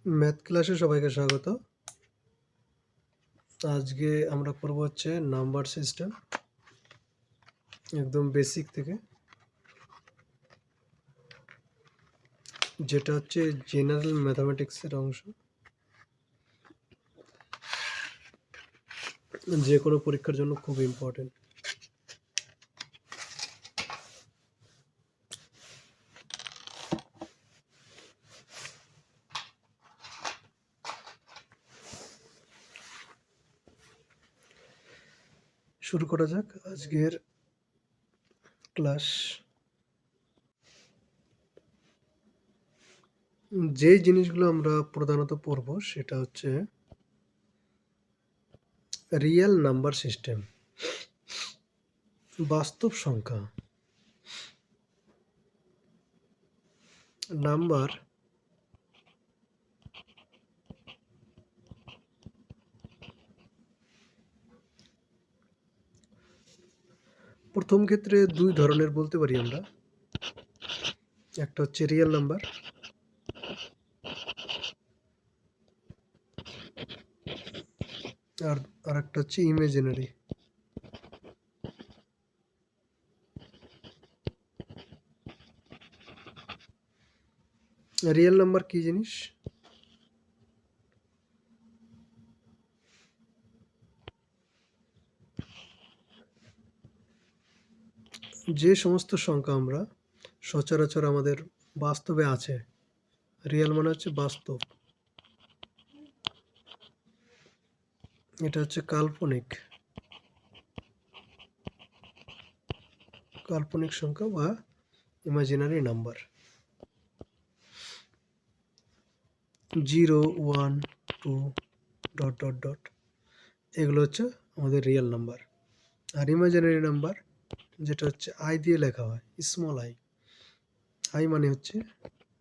Math ক্লাসে সবাইকে স্বাগত। আজকে আমরা করব হচ্ছে নাম্বার সিস্টেম, একদম বেসিক থেকে, যেটা হচ্ছে জেনারেল ম্যাথামেটিক্সের অংশ। যে কোনো পরীক্ষার জন্য খুব ইম্পর্টেন্ট। শুরু করা যাক আজকের ক্লাস। যে জিনিসগুলো আমরা প্রধানত পড়ব সেটা হচ্ছে রিয়েল নাম্বার সিস্টেম, বাস্তব সংখ্যা। নাম্বার প্রথম ক্ষেত্রে দুই ধরনের বলতে পারি আমরা। একটা হচ্ছে রিয়েল নাম্বার, আর একটা হচ্ছে ইমাজিনারি। রিয়েল নাম্বার কি জিনিস? যে সমস্ত সংখ্যা আমরা সচরাচর আমাদের বাস্তবে আছে, রিয়েল মানে হচ্ছে বাস্তব, এটা হচ্ছে কাল্পনিক সংখ্যা বা ইমাজিনারি নাম্বার। 0, 1, 2 ... এগুলো হচ্ছে আমাদের রিয়েল নাম্বার। আর ইমাজিনারি নাম্বার যেটা হচ্ছে আই দিয়ে লেখা হয়, স্মল আই। আই মানে হচ্ছে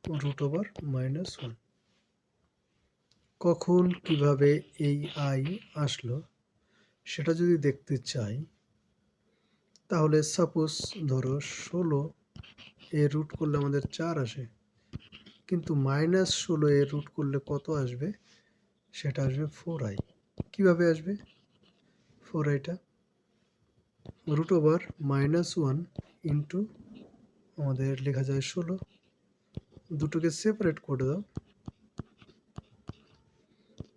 √(-1). কখন কিভাবে এই আই আসলো সেটা যদি দেখতে চাই, তাহলে সাপোজ ধরো 16 এর রুট করলে আমাদের 4 আসে, কিন্তু -16 এর রুট করলে কত আসবে? সেটা আসবে 4i। কিভাবে আসবে 4iটা? √(-1) ইন্টু আমাদের লেখা যায় 16, দুটোকে সেপারেট করে দাও,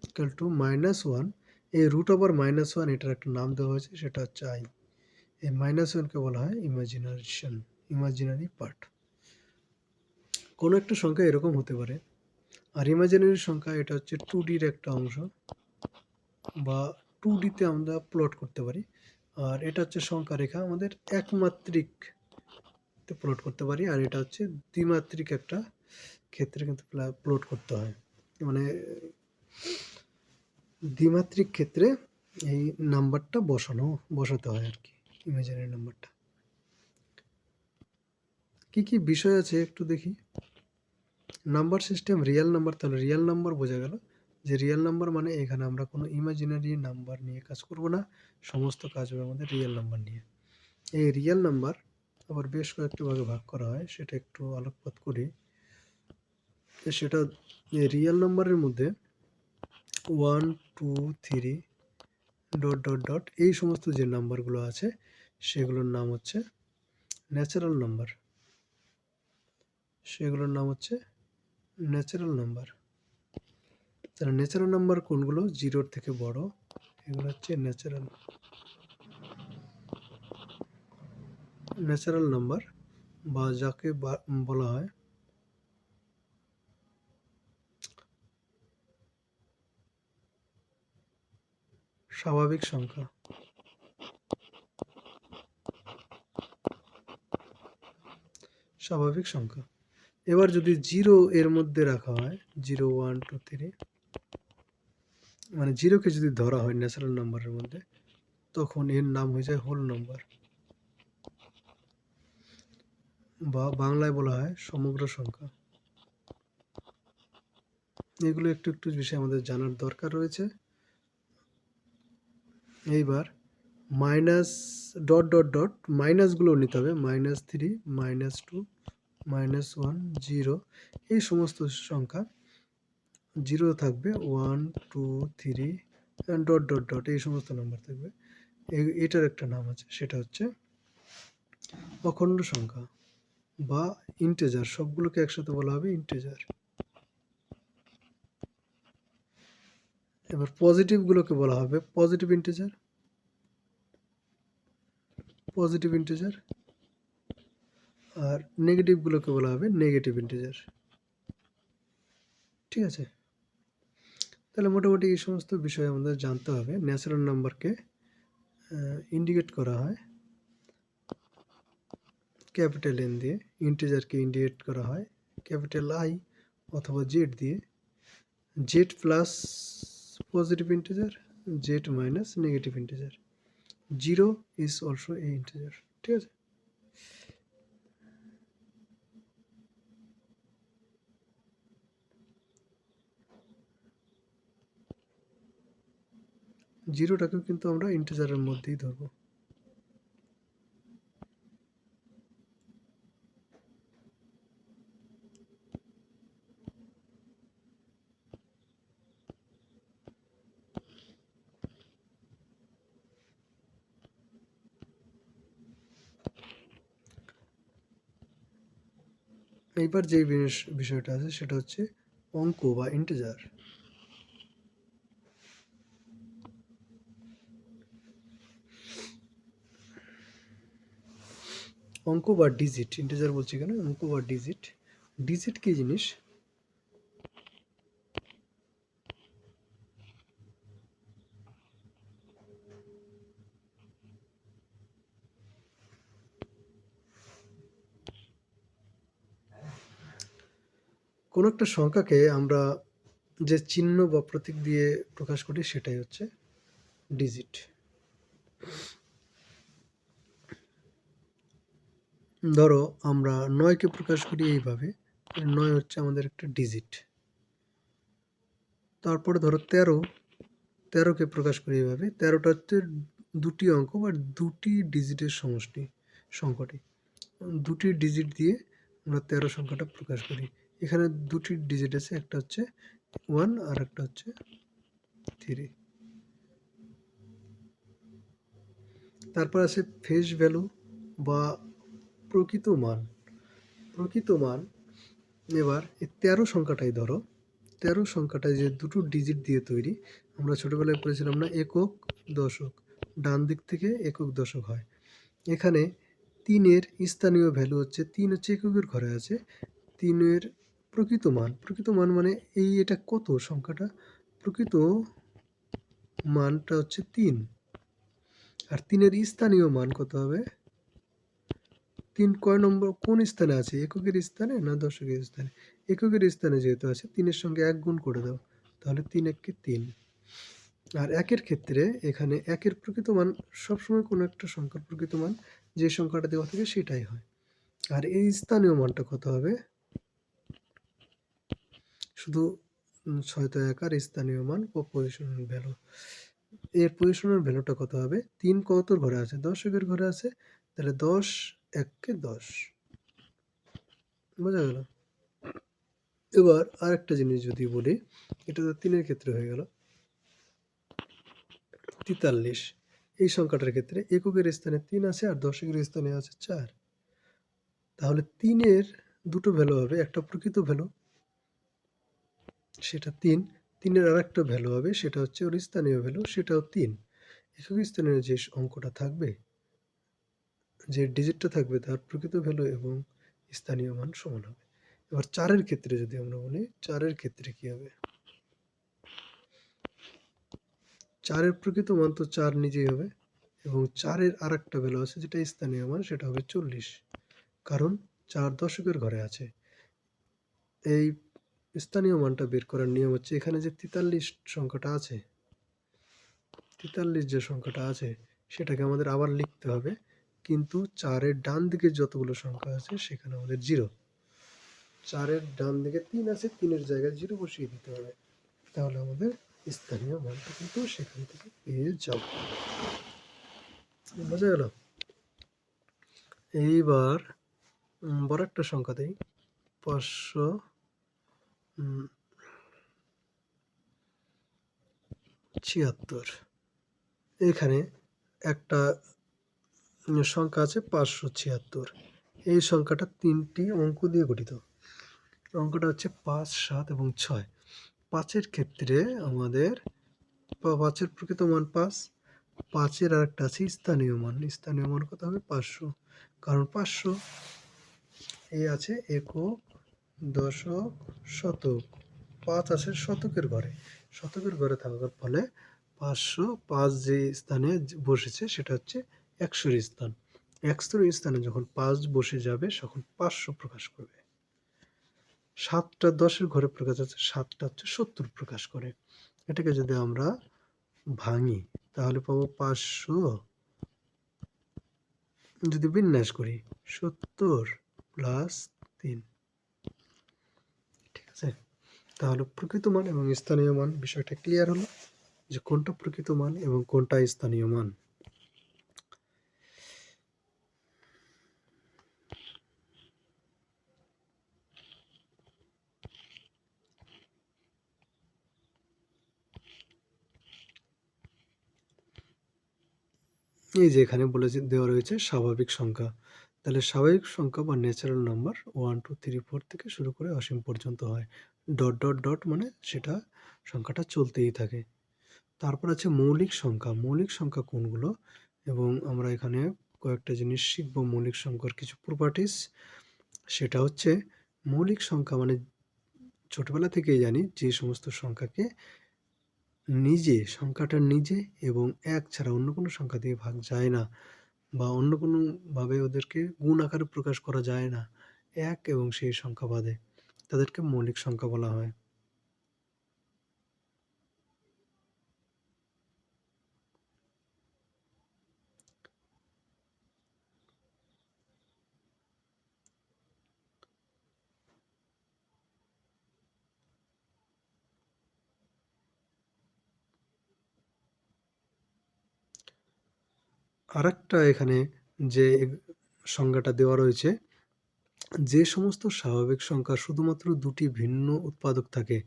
ইকুয়াল টু -1। এই √(-1) এটার একটা নাম দেওয়া হয়েছে, সেটা হচ্ছে আই। এই -1কে বলা হয় ইমাজিনারি পার্ট। কোনো একটা সংখ্যা এরকম হতে পারে। আর ইমাজিনারি সংখ্যা এটা হচ্ছে 2Dর একটা অংশ, বা 2Dতে আমরা প্লট করতে পারি। আর এটা হচ্ছে সংখ্যা রেখা, আমাদের একমাত্রিক প্লট করতে পারি। আর এটা হচ্ছে দ্বিমাত্রিক একটা ক্ষেত্রে কিন্তু প্লট করতে হয়, মানে দ্বিমাত্রিক ক্ষেত্রে এই নাম্বারটা বসাতে হয় আর কি, ইমাজিনারি নাম্বারটা। কি কি বিষয় আছে একটু দেখি। নাম্বার সিস্টেম রিয়েল নাম্বার, তাহলে রিয়েল নাম্বার বোঝা গেল যে রিয়েল নাম্বার মানে এখানে আমরা কোনো ইমাজিনারি নাম্বার নিয়ে কাজ করব না, সমস্ত কাজ হবে আমাদের রিয়েল নাম্বার নিয়ে। এই রিয়েল নাম্বার আবার বেশ কয়েকটি ভাগে ভাগ করা হয়, সেটা একটু আলোকপাত করি। সেটা রিয়েল নাম্বারের মধ্যে 1, 2, 3... এই সমস্ত যে নাম্বারগুলো আছে সেগুলোর নাম হচ্ছে ন্যাচারাল নাম্বার। তাহলে ন্যাচারাল নাম্বার কোনগুলো? 0-র থেকে বড়, এগুলো হচ্ছে ন্যাচারাল নাম্বার, বা যাকে বলা হয় স্বাভাবিক সংখ্যা। এবার যদি 0 এর মধ্যে রাখা হয়, 0, 1, 2, 3, মানে 0কে যদি ধরা হয় ন্যাচারাল নাম্বারের মধ্যে, তখন এর নাম হয়ে যায় হোল নাম্বার, বা বাংলায় বলা হয় সমগ্র সংখ্যা। এগুলো একটু একটু বিষয় আমাদের জানার দরকার রয়েছে। এইবার মাইনাসগুলো নিতে হবে, -3, -2, -1, 0, এই সমস্ত সংখ্যা জিরো থাকবে 1 2 3 ডট ডট ডট এই সমস্ত নাম্বার থাকবে। এটার একটা নাম আছে, সেটা হচ্ছে অখণ্ড সংখ্যা বা ইন্টেজার। সবগুলোকে একসাথে বলা হবে ইন্টেজার। এবার পজিটিভগুলোকে বলা হবে পজিটিভ ইন্টেজার, পজিটিভ ইন্টেজার। আর নেগেটিভগুলোকে বলা হবে নেগেটিভ ইন্টেজার। ঠিক আছে, তাহলে মোটামুটি এই সমস্ত বিষয় আমাদের জানতে হবে। ন্যাচারাল নাম্বারকে ইন্ডিকেট করা হয় ক্যাপিটাল এন দিয়ে, ইন্টিজারকে ইন্ডিকেট করা হয় ক্যাপিটাল আই অথবা জেড দিয়ে। Z plus positive integer, Z minus negative integer. Zero is also a integer. ঠিক আছে, জিরোটাকেও কিন্তু আমরা ইন্টিজারের মধ্যেই ধরবো। এইবার যে বিষয়টা আছে সেটা হচ্ছে অঙ্ক বা ইন্টিজার। অঙ্ক বা ডিজিট, ইন্টিজার বলছি কেন, অঙ্ক বা ডিজিট। ডিজিট কি জিনিস? কোনো একটা সংখ্যাকে আমরা যে চিহ্ন বা প্রতীক দিয়ে প্রকাশ করি সেটাই হচ্ছে ডিজিট। ধরো আমরা 9কে প্রকাশ করি এইভাবে, 9 হচ্ছে আমাদের একটা ডিজিট। তারপরে ধরো 13কে প্রকাশ করি এইভাবে, 13টা হচ্ছে দুটি অঙ্ক বা দুটি ডিজিটের সমষ্টি সংখ্যাটি। দুটি ডিজিট দিয়ে আমরা 13 সংখ্যাটা প্রকাশ করি। এখানে দুটি ডিজিট আছে, একটা হচ্ছে 1 আর একটা হচ্ছে 3। তারপর আছে ফেস ভ্যালু বা প্রকৃত মান। প্রকৃত মান, এবার এই 13 সংখ্যাটাই ধরো, 13 সংখ্যাটায় যে দুটো ডিজিট দিয়ে তৈরি। আমরা ছোটোবেলায় পড়েছিলাম না, একক দশক, ডান দিক থেকে একক দশক হয়। এখানে 3-এর স্থানীয় ভ্যালু হচ্ছে 3, হচ্ছে এককের ঘরে আছে। 3-এর প্রকৃত মান, প্রকৃত মান মানে এটা কত সংখ্যাটা, প্রকৃত মানটা হচ্ছে 3। আর 3-এর স্থানীয় মান কত হবে? 3 কয় নম্বর, কোন স্থানে আছে, এককের স্থানে না দশকের স্থানে? এককের স্থানে যেহেতু আছে, 3-এর সঙ্গে 1 গুণ করে দাও, তাহলে 3 একে 3। আর একের ক্ষেত্রে এখানে একের প্রকৃত মান সবসময় কোনো একটা সংখ্যার প্রকৃত মান যে সংখ্যাটা দেওয়া থাকে সেটাই হয়। আর এই স্থানীয় মানটা কত হবে? শুধু 6 তো একার স্থানীয় মান ও পজিশনাল ভ্যালু। এর পজিশনাল ভ্যালুটা কত হবে? 3 কতর ঘরে আছে? দশকের ঘরে আছে, তাহলে 10 1 10। বোঝা গেল? এবার আরেকটা জিনিস যদি বলি, এটা তো 3-এর ক্ষেত্রে হয়ে গেল। 43 এই সংখ্যাটার ক্ষেত্রে এককের স্থানে 3 আছে আর দশকের স্থানে আছে 4। তাহলে 3-এর দুটো ভ্যালু হবে, একটা প্রকৃত ভ্যালু সেটা 3, 3-এর আরেকটা ভ্যালু হবে সেটা হচ্ছে ওর স্থানীয় ভ্যালু, সেটাও 3। একক স্থানীয় যে অঙ্কটা থাকবে, যে ডিজিটটা থাকবে তার প্রকৃত ভ্যালু এবং স্থানীয় মান সমান হবে। এবার 4-এর ক্ষেত্রে যদি আমরা বলি, 4-এর ক্ষেত্রে কি হবে? 4-এর প্রকৃত মান তো 4 নিজেই হবে, এবং 4-এর আরেকটা ভ্যালু আছে যেটা স্থানীয় মান, সেটা হবে 40, কারণ 4 দশকের ঘরে আছে। এই স্থানীয় মানটা বের করার নিয়ম হচ্ছে, এখানে যে 43 সংখ্যাটা আছে, 43 যে সংখ্যাটা আছে সেটাকে আমাদের আবার লিখতে হবে, কিন্তু 4-এর ডান দিকে যতগুলো সংখ্যা আছে সেখানে আমাদের 0। 4-এর ডান দিকে 3 আছে, 3-এর জায়গায় 0 বসিয়ে দিতে হবে, তাহলে আমাদের স্থানীয় মানটা কিন্তু সেখান থেকে পেয়ে যাব। বোঝা গেল? এইবার বড় একটা সংখ্যা দেই, 500 76। এখানে একটা সংখ্যা আছে 576। এই সংখ্যাটা 3টি অঙ্ক দিয়ে গঠিত। অঙ্কটা হচ্ছে 5, 7 এবং 6। 5-এর ক্ষেত্রে আমাদের 5-এর প্রকৃত মান 5। 5-এর আরেকটা আছে স্থানীয় মান। স্থানীয় মান কত হবে? 500। কারণ 500 আছে একক, দশক, শতক। 5 আছে শতকের ঘরে। শতকের ঘরে থাকার ফলে 505 যে স্থানে বসেছে সেটা হচ্ছে 100-র স্থান। 100-র স্থানে যখন 5 বসে যাবে তখন 500 প্রকাশ করবে। 7টা 10-এর ঘরে প্রকাশ আছে, 7টা হচ্ছে 70 প্রকাশ করে। এটাকে যদি আমরা ভাঙি তাহলে পাবো 500, যদি বিন্যাস করি 70 + 3। ঠিক আছে? তাহলে প্রকৃত মান এবং স্থানীয় মান বিষয়টা ক্লিয়ার হলো যে কোনটা প্রকৃত মান এবং কোনটা স্থানীয় মান। এই যে এখানে দেওয়া রয়েছে স্বাভাবিক সংখ্যা। তাহলে স্বাভাবিক সংখ্যা বা ন্যাচারাল নাম্বার 1, 2, 3, 4 থেকে শুরু করে অসীম পর্যন্ত হয়। ... মানে সেটা সংখ্যাটা চলতেই থাকে। তারপর আছে মৌলিক সংখ্যা। মৌলিক সংখ্যা কোনগুলো এবং আমরা এখানে কয়েকটা জিনিস শিখব মৌলিক সংখ্যার কিছু প্রপার্টিস। সেটা হচ্ছে মৌলিক সংখ্যা মানে ছোটবেলা থেকেই জানি যে সমস্ত সংখ্যাকে সংখ্যাটা নিজে এবং 1 ছাড়া অন্য কোনো সংখ্যা দিয়ে ভাগ যায় না বা অন্য কোনোভাবে ওদেরকে গুণ আকারে প্রকাশ করা যায় না। 1 এবং সেই সংখ্যা বাদে তাদেরকে মৌলিক সংখ্যা বলা হয়। আরেকটা এখানে যে সংজ্ঞাটা দেওয়া রয়েছে, যে সমস্ত স্বাভাবিক সংখ্যা শুধুমাত্র 2টি ভিন্ন উৎপাদক থাকে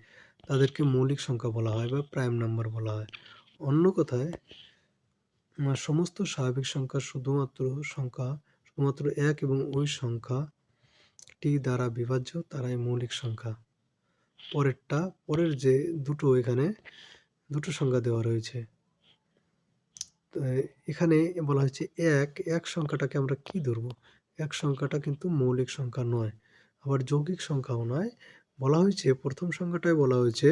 তাদেরকে মৌলিক সংখ্যা বলা হয় বা প্রাইম নাম্বার বলা হয়। অন্য কথায় সমস্ত স্বাভাবিক শুধুমাত্র 1 এবং ওই সংখ্যাটি দ্বারা বিভাজ্য তারাই মৌলিক সংখ্যা। পরের যে এখানে দুটো সংখ্যা দেওয়া রয়েছে। তো এখানে বলা হয়েছে 1 সংখ্যাটাকে আমরা কি ধরবো? 1 সংখ্যাটা কিন্তু মৌলিক সংখ্যা নয়, আবার যৌগিক সংখ্যাও নয়। বলা হয়েছে প্রথম সংখ্যাটায় বলা হয়েছে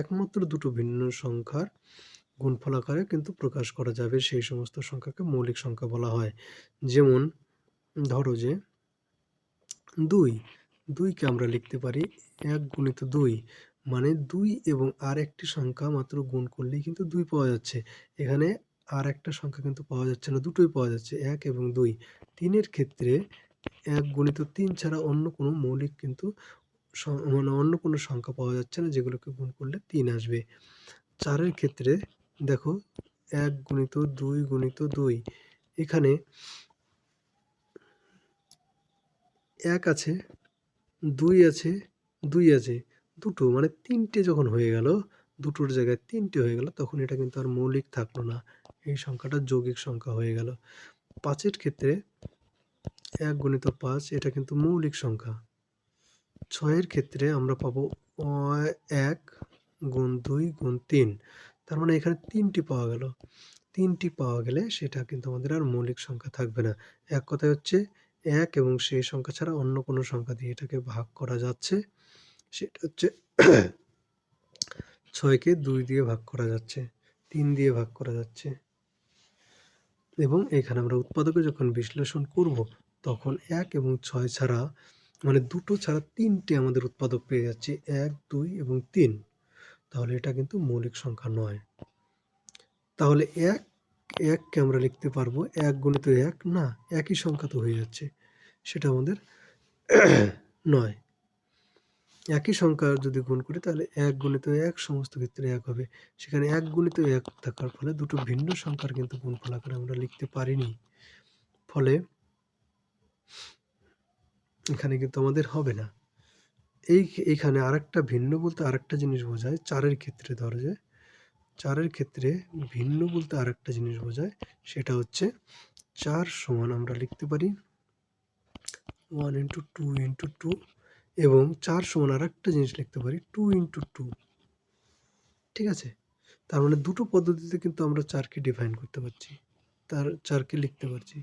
একমাত্র দুটো ভিন্ন সংখ্যার গুণফল আকারে কিন্তু প্রকাশ করা যাবে, সেই সমস্ত সংখ্যাকে মৌলিক সংখ্যা বলা হয়। যেমন ধরো যে 2 কে আমরা লিখতে পারি 1 × 2, মানে 2 এবং আর একটি সংখ্যা মাত্র গুণ করলেই কিন্তু 2 পাওয়া যাচ্ছে। এখানে আর একটা সংখ্যা কিন্তু পাওয়া যাচ্ছে না, দুটোই পাওয়া যাচ্ছে 1 এবং 2। 3 এর ক্ষেত্রে 1 × 3 ছাড়া অন্য কোনো মৌলিক কিন্তু মানে অন্য কোনো সংখ্যা পাওয়া যাচ্ছে না যেগুলোকে গুণ করলে 3 আসবে। 4 এর ক্ষেত্রে দেখো 1 × 2 × 2, এখানে 1 আছে, 2 আছে, 2 আছে, দুটো মানে 3টে যখন হয়ে গেল, দুটোর জায়গায় 3টে হয়ে গেল, তখন এটা কিন্তু আর মৌলিক থাকলো না, এই সংখ্যাটা যৌগিক সংখ্যা হয়ে গেল। 5 এর ক্ষেত্রে 1 × 5 এটা কিন্তু মৌলিক সংখ্যা। 6 এর ক্ষেত্রে আমরা পাবো 1 × 2 × 3, তার মানে এখানে 3টি পাওয়া গেল। 3টি পাওয়া গেলে সেটা কিন্তু আমাদের আর মৌলিক সংখ্যা থাকবে না। এক কথায় হচ্ছে 1 এবং সেই সংখ্যা ছাড়া অন্য কোনো সংখ্যা দিয়ে এটাকে ভাগ করা যাচ্ছে। সেটা হচ্ছে 6কে 2 দিয়ে ভাগ করা যাচ্ছে, 3 দিয়ে ভাগ করা যাচ্ছে। এবং এখানে আমরা উৎপাদকে যখন বিশ্লেষণ করব তখন 1 এবং 6 ছাড়া মানে দুটো ছাড়া 3টে আমাদের উৎপাদক পেয়ে যাচ্ছি, 1, 2 এবং 3। তাহলে এটা কিন্তু মৌলিক সংখ্যা নয়। তাহলে 1কে আমরা লিখতে পারবো 1 × 1, না, একই সংখ্যা তো হয়ে যাচ্ছে, সেটা আমাদের নয়। একই সংখ্যা যদি গুণ করি তাহলে 1 × 1 সমস্ত ক্ষেত্রে 1 হবে। সেখানে 1 × 1 থাকার ফলে দুটো ভিন্ন সংখ্যার কিন্তু গুণফল আকারে আমরা লিখতে পারিনি। ফলে এখানে কিন্তু আমাদের হবে না। এইখানে আরেকটা ভিন্ন বলতে আরেকটা জিনিস বোঝায় ৪-এর ক্ষেত্রে। ধরো যে ৪-এর ক্ষেত্রে ভিন্ন বলতে আরেকটা জিনিস বোঝায়, সেটা হচ্ছে ৪ সমান আমরা লিখতে পারি 1 × 2 × 2 এবং ৪ সমান আরেকটা জিনিস লিখতে পারি 2 × 2। ঠিক আছে? তার মানে দুটো পদ্ধতিতে কিন্তু আমরা ৪কে ডিফাইন করতে পারছি। ৪কে লিখতে পারছি।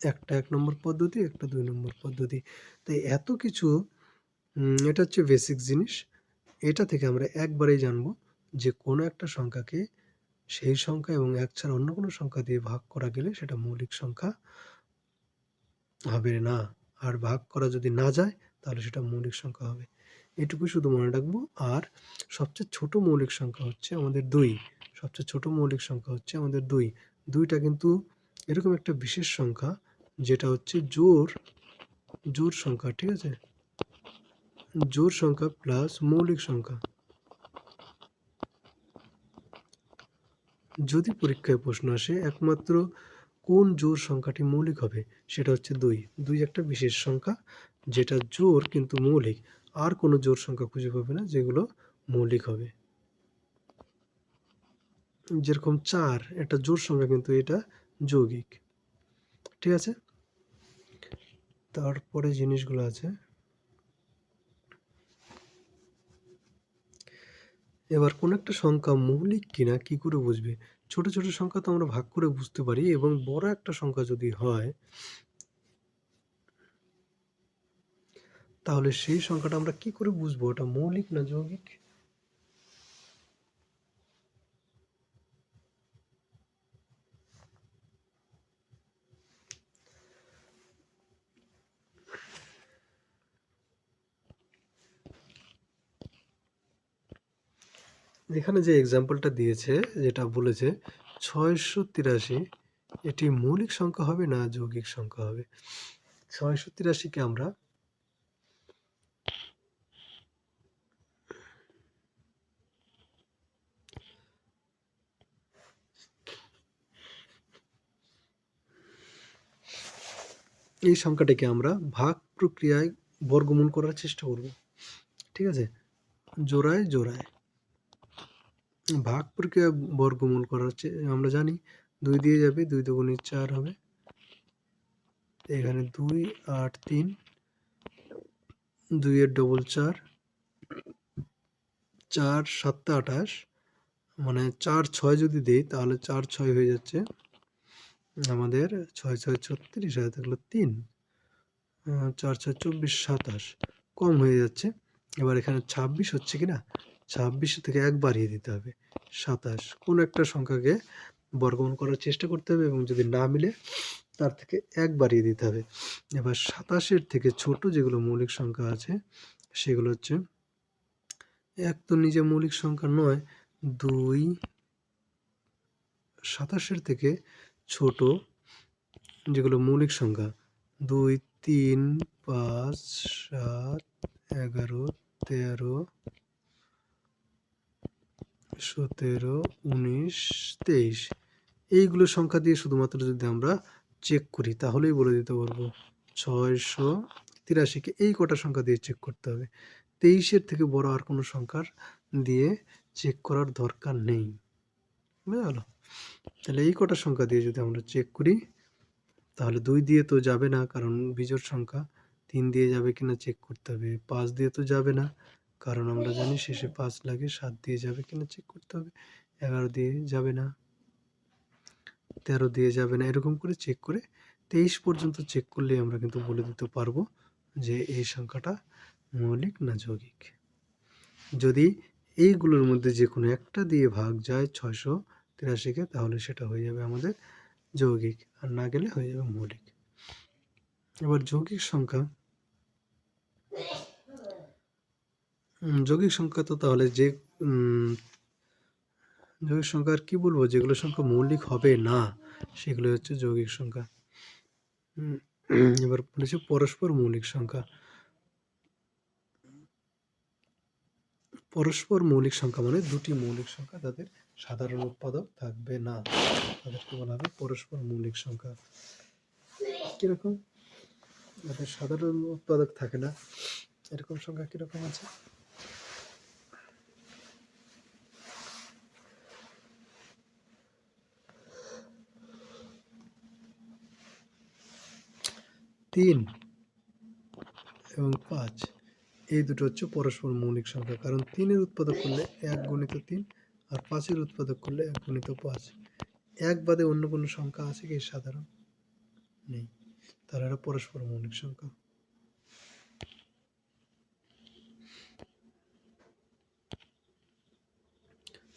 একটা ১ নম্বর পদ্ধতি, একটা ২ নম্বর পদ্ধতি। তাই এত কিছু এটা হচ্ছে বেসিক জিনিস। এটা থেকে আমরা একবারেই জানবো যে কোনো একটা সংখ্যাকে সেই সংখ্যা এবং ১ ছাড়া অন্য কোনো সংখ্যা দিয়ে ভাগ করা গেলে সেটা মৌলিক সংখ্যা হবে না। আর ভাগ করা যদি না যায় তাহলে সেটা মৌলিক সংখ্যা হবে। এটুকুই শুধু মনে রাখবো। আর সবচেয়ে ছোট মৌলিক সংখ্যা হচ্ছে আমাদের ২। সবচেয়ে ছোট মৌলিক সংখ্যা হচ্ছে আমাদের ২। ২টা কিন্তু এরকম একটা বিশেষ সংখ্যা যেটা হচ্ছে জোড় সংখ্যা। ঠিক আছে? জোড় সংখ্যা প্লাস মৌলিক সংখ্যা। যদি পরীক্ষায় প্রশ্ন আসে একমাত্র কোন জোড় সংখ্যাটি মৌলিক হবে, সেটা হচ্ছে ২। ২ একটা বিশেষ সংখ্যা যেটা জোড় কিন্তু মৌলিক। আর কোনো জোড় সংখ্যা খুঁজে পাবে না যেগুলো মৌলিক হবে। যেরকম ৪ একটা জোড় সংখ্যা কিন্তু এটা যৌগিক। ঠিক আছে? তারপরে জিনিসগুলো আছে। এবার কোন একটা সংখ্যা মৌলিক কিনা কি করে বুঝবে? ছোট, ছোট সংখ্যা তো আমরা ভাগ করে বুঝতে পারি এবং বড় একটা সংখ্যা যদি হয় তাহলে সেই সংখ্যাটা আমরা কি করে বুঝবো ওটা মৌলিক না যৌগিক? এখানে যে এক্সাম্পলটা দিয়েছে, যেটা বলেছে ৬৮৩ এটি মৌলিক সংখ্যা হবে না যৌগিক সংখ্যা হবে? ৬৮৩ কে আমরা এই সংখ্যাটাকে আমরা ভাগ প্রক্রিয়ায় বর্গমূল করার চেষ্টা করব। ঠিক আছে? জোড়ায় ভাগ প্রক্রিয়া বর্গমূল করার আমরা জানি ২ দিয়ে যাবে, ২ দুগুণে ৪ হবে। এখানে ২ ৮ ৩, ২ এর ডবল ৪, ৪ ৭ ২৮, মানে ৪ ৬ যদি দেই তাহলে ৪ ৬ হয়ে যাচ্ছে আমাদের ৬ ৬ ৩৬, আর থাকলো ৩, ৪ ৬ ২৪, ২৭ কম হয়ে যাচ্ছে। এবার এখানে ২৬ হচ্ছে কিনা, ২৬ থেকে ১ বাড়িয়ে দিতে হবে ২৭। কোনো একটা সংখ্যাকে বর্গমূল করার চেষ্টা করতে হবে এবং যদি না মিলে তার থেকে ১ বাড়িয়ে দিতে হবে। এবার ২৭-এর থেকে ছোট যেগুলো মৌলিক সংখ্যা আছে সেগুলো হচ্ছে ১ তো নিজে মৌলিক সংখ্যা নয়, ২ ২৭-এর থেকে ছোট যেগুলো মৌলিক সংখ্যা ২ ৩ ৫ ৭ ১১ ১৩ ১৭ ১৯ ২৩ এইগুলো সংখ্যা দিয়ে শুধুমাত্র যদি আমরা চেক করি তাহলেই বলে দিতে পারবো ৬৮৩ এই কটা সংখ্যা দিয়ে চেক করতে হবে। ২৩-এর থেকে বড় আর কোনো সংখ্যার দিয়ে চেক করার দরকার নেই। বুঝা গেল? তাহলে এই কটা সংখ্যা দিয়ে যদি আমরা চেক করি তাহলে ২ দিয়ে তো যাবে না কারণ বিজোড় সংখ্যা। ৩ দিয়ে যাবে কিনা চেক করতে হবে। ৫ দিয়ে তো যাবে না কারণ আমরা জানি শেষে ৫ লাগে। ৭ দিয়ে যাবে কিনা চেক করতে হবে। ১১ দিয়ে যাবে না, ১৩ দিয়ে যাবে না। এরকম করে চেক করে ২৩ পর্যন্ত চেক করলেই আমরা কিন্তু বলে দিতে পারবো যে এই সংখ্যাটা মৌলিক না যৌগিক। যদি এইগুলোর মধ্যে যে কোনো একটা দিয়ে ভাগ যায় ৬৮৩-কে তাহলে সেটা হয়ে যাবে আমাদের যৌগিক, আর না গেলে হয়ে যাবে মৌলিক। এবার যৌগিক সংখ্যা তো তাহলে যে যৌগিক সংখ্যা আর কি বলবো, যেগুলো সংখ্যা মৌলিক হবে না সেগুলো হচ্ছে যৌগিক সংখ্যা। এবার বলেছে পরস্পর মৌলিক সংখ্যা। পরস্পর মৌলিক সংখ্যা মানে দুটি মৌলিক সংখ্যা তাদের সাধারণ উৎপাদক থাকবে না, তাদেরকে বলা হবে পরস্পর মৌলিক সংখ্যা। কিরকম? যাদের সাধারণ উৎপাদক থাকে না, এরকম সংখ্যা কীরকম আছে? তিন এবং 5 এই দুটো হচ্ছে পরস্পর মৌলিক সংখ্যা, কারণ 3-এর উৎপাদক করলে 1 গুণিত 3 আর 5-এর উৎপাদক করলে 1 গুণিত 5। 1 বাদে অন্য কোনো সংখ্যা আছে কি সাধারণ? নেই, তাহলে এরা পরস্পর মৌলিক সংখ্যা।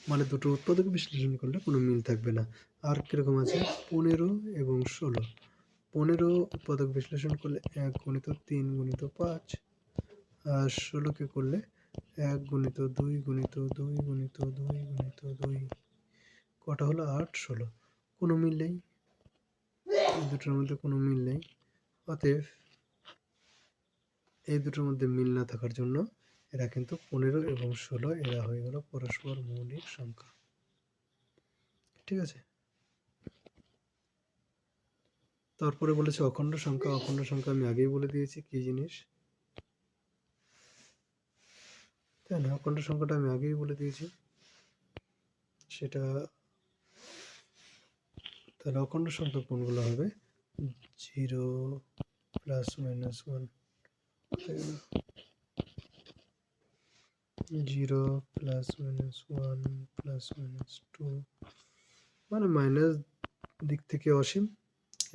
মানে দুটো উৎপাদক বিশ্লেষণ করলে কোনো মিল থাকবে না। আর কীরকম আছে? 15 এবং 16। 15 উৎপাদক বিশ্লেষণ করলে 1 গুণিত 3 গুণিত 5, আর 16কে করলে 1 গুণিত 2 গুণিত 2 গুণিত 2 গুণিত 2। কটা হলো? 8, 16। কোনো মিল নেই, এই দুটোর মধ্যে কোনো মিল নেই। অতএব এই দুটোর মধ্যে মিল না থাকার জন্য এরা কিন্তু 15 এবং 16 এরা হয়ে গেল পরস্পর মৌলিক সংখ্যা। ঠিক আছে? তারপরে বলেছে অখণ্ড সংখ্যা। অখণ্ড সংখ্যা আমি আগেই বলে দিয়েছি কি জিনিস, তাই না? অখণ্ড সংখ্যাটা আমি আগেই বলে দিয়েছি সেটা। তাহলে অখণ্ড সংখ্যা কোনগুলো হবে? 0 plus minus 1, 0 plus minus 1 plus minus 2, মানে মাইনাস দিক থেকে অসীম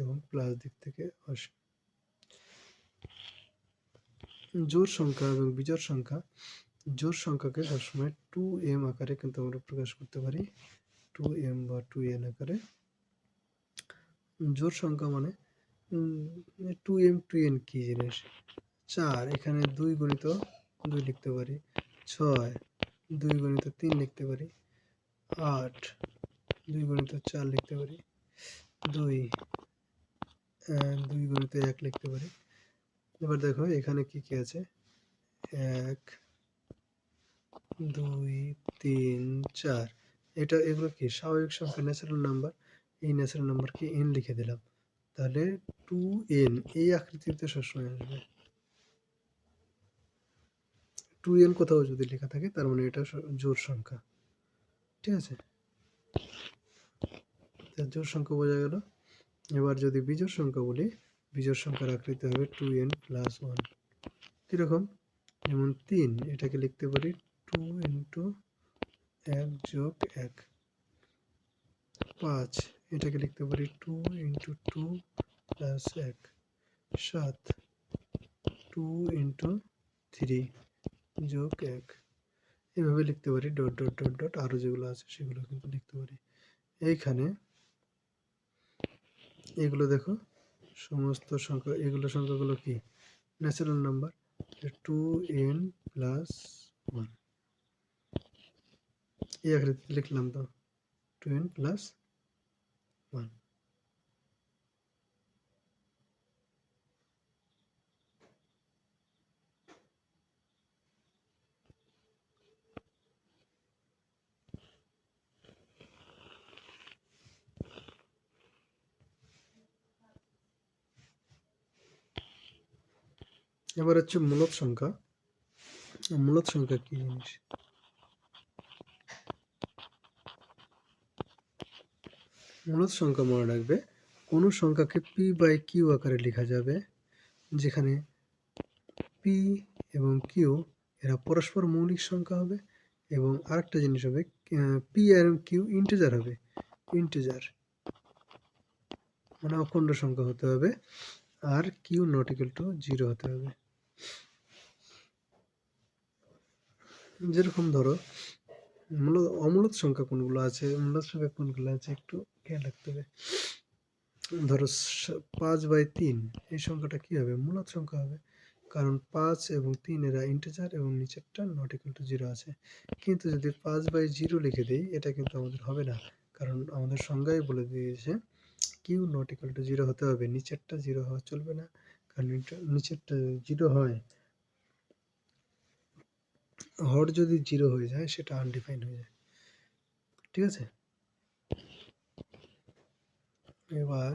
এবং প্লাস দিক থেকে অসীম। জোড় সংখ্যা এবং বিজোড় সংখ্যা। জোড় সংখ্যাকে সবসময় 2m আকারে কিন্তু আমরা প্রকাশ করতে পারি, 2m বা 2n আকারে। জোড় সংখ্যা মানে 2m 2n কি জিনিস? 4, এখানে 2 গুণিত 2 লিখতে পারি। 6, 2 গুণিত 3 লিখতে পারি। 8, 2 গুণিত 4 লিখতে পারি। 2 গুণিত 1 লিখতে পারি। এবার দেখো এখানে কি কি আছে? 1, 2, 3, 4। এগুলো কি স্বাভাবিক সংখ্যা, ন্যাচারাল নাম্বার। এই ন্যাচারাল নাম্বারকে n লিখে দিলাম, তাহলে 2n এই আকৃতিতে সবসময় আসবে। 2n কোথাও যদি লেখা থাকে তার মানে এটা জোড় সংখ্যা। ঠিক আছে? জোড় সংখ্যা বোঝা গেল। এবার যদি বিজোড় সংখ্যা বলি, বিজোড় সংখ্যার আকৃতি হবে 2n প্লাস 1। কীরকম? যেমন 3, এটাকে লিখতে পারি 2 ইন্টু 1 যোগ 1। 5, এটাকে লিখতে পারি 2 ইন্টু 2 প্লাস 1। 7, 2 ইন্টু 3 যোগ 1। এভাবে লিখতে পারি, ডট ডট ডট ডট, আরও যেগুলো আছে সেগুলো কিন্তু লিখতে পারি। এইখানে এগুলো দেখো সমস্ত সংখ্যা, এগুলো সংখ্যাগুলো কি ন্যাচারাল নাম্বার। 2n প্লাস 1 এই আকৃতিতে লিখলাম তো, 2n প্লাস 1। এবার হচ্ছে মূলদ সংখ্যা। মূলদ সংখ্যা কি জিনিস? মূলদ সংখ্যা মনে রাখবে কোনো সংখ্যাকে p বাই q আকারে লেখা যাবে, যেখানে p এবং q এরা পরস্পর মৌলিক সংখ্যা হবে, এবং আরেকটা জিনিস হবে p আর q ইন্টিজার হবে। ইন্টিজার মানে অখণ্ড সংখ্যা হতে হবে, আর q নট ইকুয়াল টু 0 হতে হবে। যেরকম ধরো অমূলদ সংখ্যা কোনগুলো আছে, মূলদ সংখ্যা কোনগুলো আছে একটু খেয়াল রাখতে হবে। ধরো 5/3, এই সংখ্যাটা কি হবে? মূলদ সংখ্যা হবে, কারণ 5 এবং 3 এরা ইন্টিজার এবং নিচেরটা নট ইকুয়াল টু 0 আছে। কিন্তু যদি 5/0 লিখে দিই, এটা কিন্তু আমাদের হবে না, কারণ আমাদের সংজ্ঞায় বলে দিয়েছে কিউ নট ইকুয়াল টু 0 হতে হবে, নিচেরটা 0 হওয়া চলবে না, কারণ নিচেরটা 0 হয়, হর যদি 0 হয়ে যায় সেটা আনডিফাইন্ড হয়ে যায়। ঠিক আছে? এবার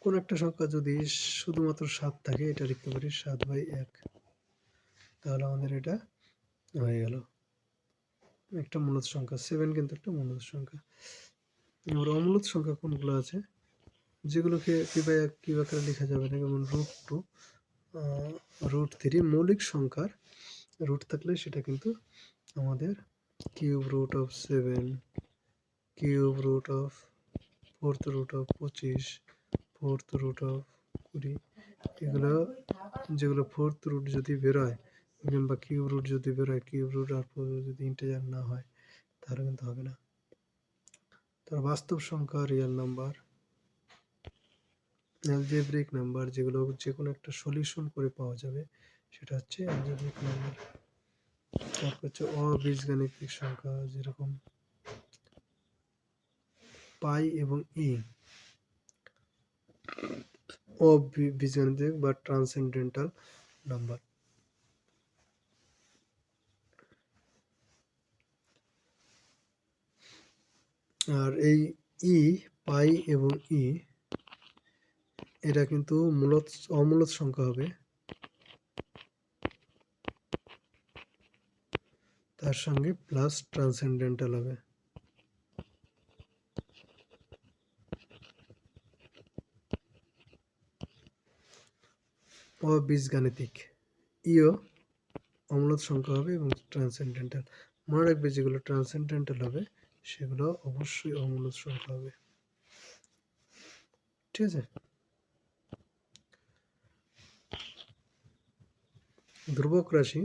কোন একটা সংখ্যা যদি শুধুমাত্র 7 থাকে, এটা লিখতে পারি 7/1। তাহলে আমাদের এটা হয়ে গেল একটা মূলদ সংখ্যা। 7 কিন্তু একটা মূলদ সংখ্যা। এবার অমূলদ সংখ্যা কোনগুলো আছে, যেগুলোকে কি আকারে লেখা যাবে না, যেমন √2, √3। মৌলিক সংখ্যার রুট থাকলে সেটা কিন্তু আমাদের √7, √4/25, √20, এগুলো যেগুলো ফোর্থ রুট যদি বেরোয় কিংবা কিউব রুট যদি বেরোয়, কিউব রুট আর যদি ইন্টিজার না হয় তাহলে কিন্তু হবে না। তার বাস্তব সংখ্যা, রিয়েল নাম্বার, অ্যালজেব্রিক নাম্বার, যেগুলো যে কোনো একটা সলিউশন করে পাওয়া যাবে, সেটা হচ্ছে অ্যালজেব্রিক নাম্বার। তারপর হচ্ছে অবীজগাণিতিক সংখ্যা, যেরকম পাই এবং ই। অবীজগাণিতিক বা ট্রান্সেন্ডেন্টাল নাম্বার। আর এই ই, পাই এবং ই, এটা কিন্তু অমূলদ সংখ্যা হবে, তার সঙ্গে প্লাস ট্রান্সেন্ডেন্টাল হবে। অবীজগাণিতিক, ইও অমূলদ সংখ্যা হবে এবং ট্রান্সেন্ডেন্টাল। মনে রাখবে, যেগুলো ট্রান্সেন্ডেন্টাল হবে সেগুলো অবশ্যই অমূলদ সংখ্যা হবে। ঠিক আছে। ধ্রুবক রাশি,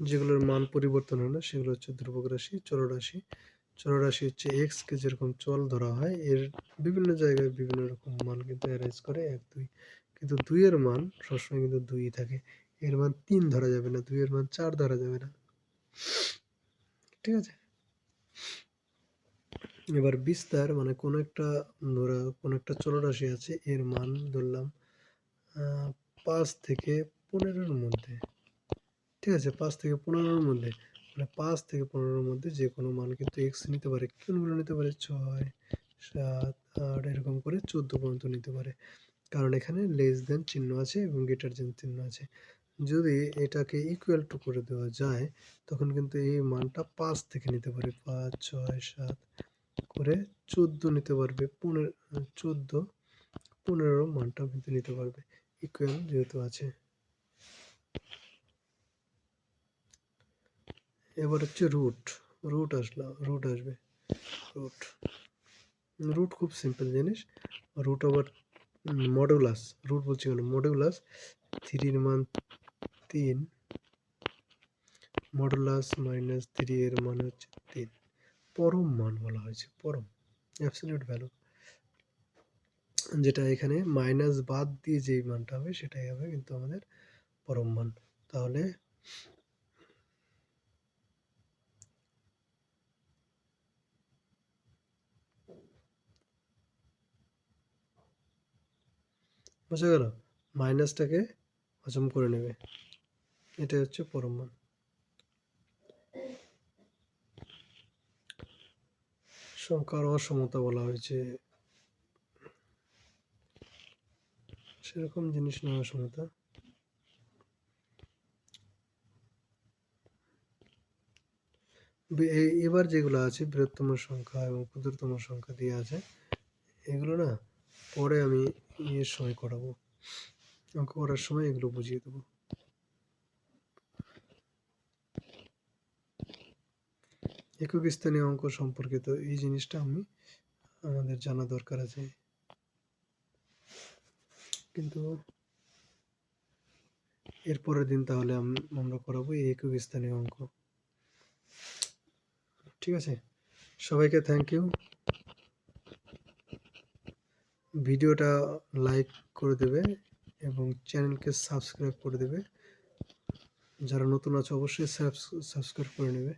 যেগুলোর মান পরিবর্তন হয় না, সেগুলো হচ্ছে ধ্রুবক রাশি। চলরাশি, চলরাশি হচ্ছে এক্স কে যেরকম চল ধরা হয়, এর বিভিন্ন জায়গায় বিভিন্ন রকম মান কিন্তু অ্যারাইজ করে 1, 2, কিন্তু 2 এর মান সবসময় কিন্তু 2 থাকে। এর মান 3 ধরা যাবে না, 2 এর মান 4 ধরা যাবে না। ঠিক আছে। এবার বিস্তার মানে কোনো একটা চলরাশি আছে, এর মান ধরলাম 5 থেকে 15-র মধ্যে। ঠিক আছে, 5 থেকে 15-র মধ্যে, মানে 5 থেকে 15-র মধ্যে যে কোনো মান কিন্তু এক্স নিতে পারে। কোনগুলো নিতে পারে? 6, 7, 8 এরকম করে 14 পর্যন্ত নিতে পারে, কারণ এখানে লেস দেন চিহ্ন আছে এবং গ্রেটার দেন চিহ্ন আছে। যদি এটাকে ইকুয়াল টু করে দেওয়া যায়, তখন কিন্তু এই মানটা 5 থেকে নিতে পারে, 5, 6, 7 করে 14 নিতে পারবে, 14, 15 মানটাও কিন্তু নিতে পারবে, ইকুয়াল যেহেতু আছে। এবার হচ্ছে রুট আসবে। রুট খুব সিম্পল জিনিস। রুট ওভার মডুলাস, রুট বলছি কেন, মডুলাস 3-র মান 3, মডুলাস -3 এর মান হচ্ছে 3। পরম মান বলা হয়েছে, পরম, অ্যাবসলিউট ভ্যালু, যেটা এখানে মাইনাস বাদ দিয়ে যেই মানটা হবে সেটাই হবে কিন্তু আমাদের পরম মান। তাহলে বোঝা গেল, মাইনাসটাকে হজম করে নেবে, এটাই হচ্ছে পরম মান। সংখ্যার অসমতা বলা হয়েছে, সেরকম জিনিস না অসমতা। এবার যেগুলো আছে বৃহত্তম সংখ্যা এবং ক্ষুদ্রতম সংখ্যা দিয়ে আছে, এগুলো না পরে আমি ইয়ের সময় করাবো, অঙ্ক করার সময় এগুলো বুঝিয়ে দেবো। একক স্থানীয় অঙ্ক সম্পর্কিত এই জিনিসটা আমাদের জানা দরকার আছে, কিন্তু এর পরের দিন তাহলে আমরা করাবো এই একক স্থানীয় অঙ্ক। ঠিক আছে, সবাইকে থ্যাংক ইউ। ভিডিওটা লাইক করে দেবে এবং চ্যানেলকে সাবস্ক্রাইব করে দেবে। যারা নতুন আছে অবশ্যই সাবস্ক্রাইব করে নেবে।